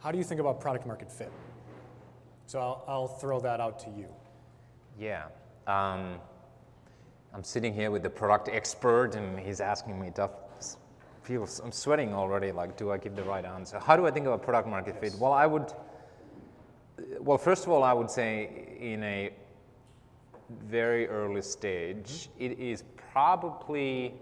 how do you think about product market fit? So I'll throw that out to you. Yeah. I'm sitting here with the product expert, and he's asking me tough. I'm sweating already. Like, do I give the right answer? How do I think about product market fit? Well, first of all, I would say in a very early stage, it is probably,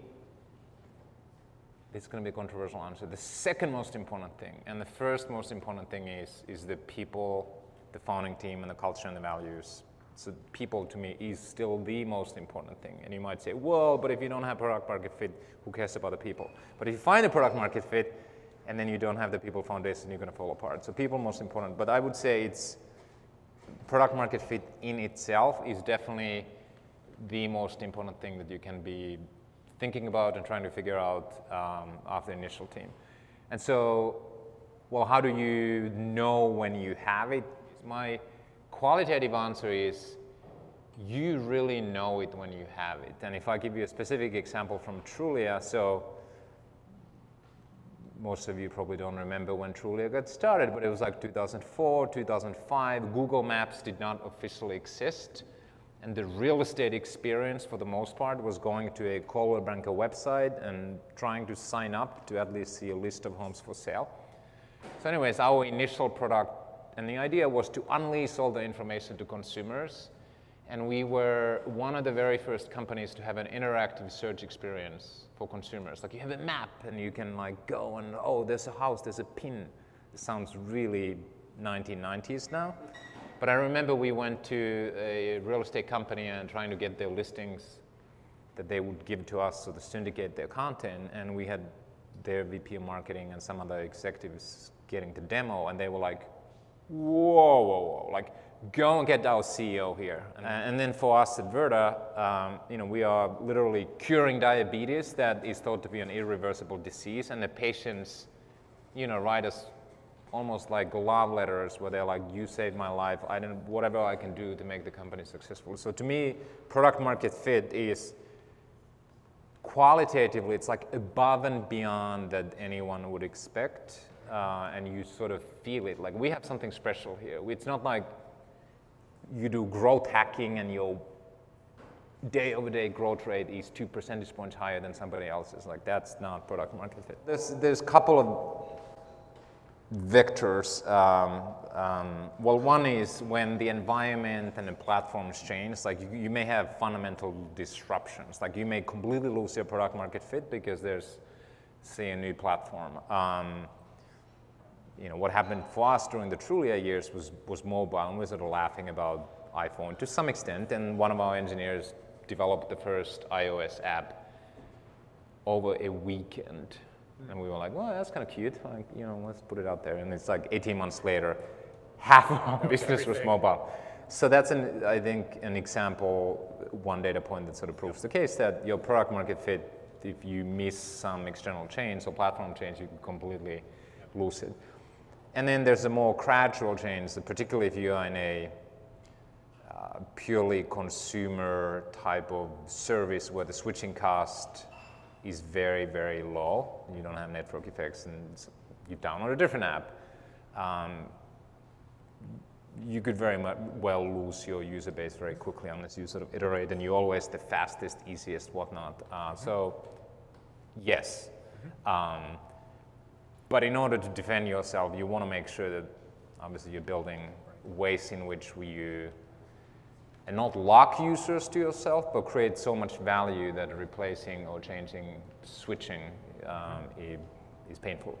it's going to be a controversial answer, the second most important thing. And the first most important thing is the people, the founding team, and the culture and the values. So people, to me, is still the most important thing. And you might say, well, but if you don't have product market fit, who cares about the people? But if you find a product market fit, and then you don't have the people foundation, you're going to fall apart. So people are most important. But I would say it's product market fit in itself is definitely the most important thing that you can be thinking about and trying to figure out after the initial team. And so, well, how do you know when you have it? My qualitative answer is you really know it when you have it. And if I give you a specific example from Trulia, so most of you probably don't remember when Trulia got started, but it was like 2004, 2005. Google Maps did not officially exist. And the real estate experience, for the most part, was going to a Coldwell Banker website and trying to sign up to at least see a list of homes for sale. So anyways, our initial product, and the idea was to unleash all the information to consumers. And we were one of the very first companies to have an interactive search experience for consumers. Like, you have a map and you can like go and, oh, there's a house, there's a pin. It sounds really 1990s now. But I remember we went to a real estate company and trying to get their listings that they would give to us so to syndicate their content. And we had their VP of marketing and some other executives getting the demo, and they were like, whoa, whoa, whoa, like, go and get our CEO here. And then for us at Virta, we are literally curing diabetes that is thought to be an irreversible disease, and the patients, write us almost like love letters where they're like, you saved my life, whatever I can do to make the company successful. So to me, product market fit is qualitatively, it's like above and beyond that anyone would expect. And you sort of feel it. Like, we have something special here. It's not like you do growth hacking and your day-over-day growth rate is 2 percentage points higher than somebody else's. Like, that's not product market fit. There's a couple of vectors. Well, one is when the environment and the platforms change. Like, you may have fundamental disruptions. Like, you may completely lose your product market fit because there's, say, a new platform. What happened for us during the Trulia years was mobile, and we're sort of laughing about iPhone to some extent, and one of our engineers developed the first iOS app over a weekend. And we were like, well, that's kind of cute, like, let's put it out there. And it's like 18 months later, half of our business was mobile. So that's, I think, an example, one data point that sort of proves the case that your product market fit, if you miss some external change or platform change, you can completely lose it. And then there's a more gradual change, particularly if you are in a purely consumer type of service where the switching cost is very, very low. You don't have network effects, and you download a different app. You could very well lose your user base very quickly unless you sort of iterate, and you're always the fastest, easiest, whatnot. So, yes. But in order to defend yourself, you want to make sure that obviously you're building ways in which and not lock users to yourself, but create so much value that replacing or changing, switching is painful.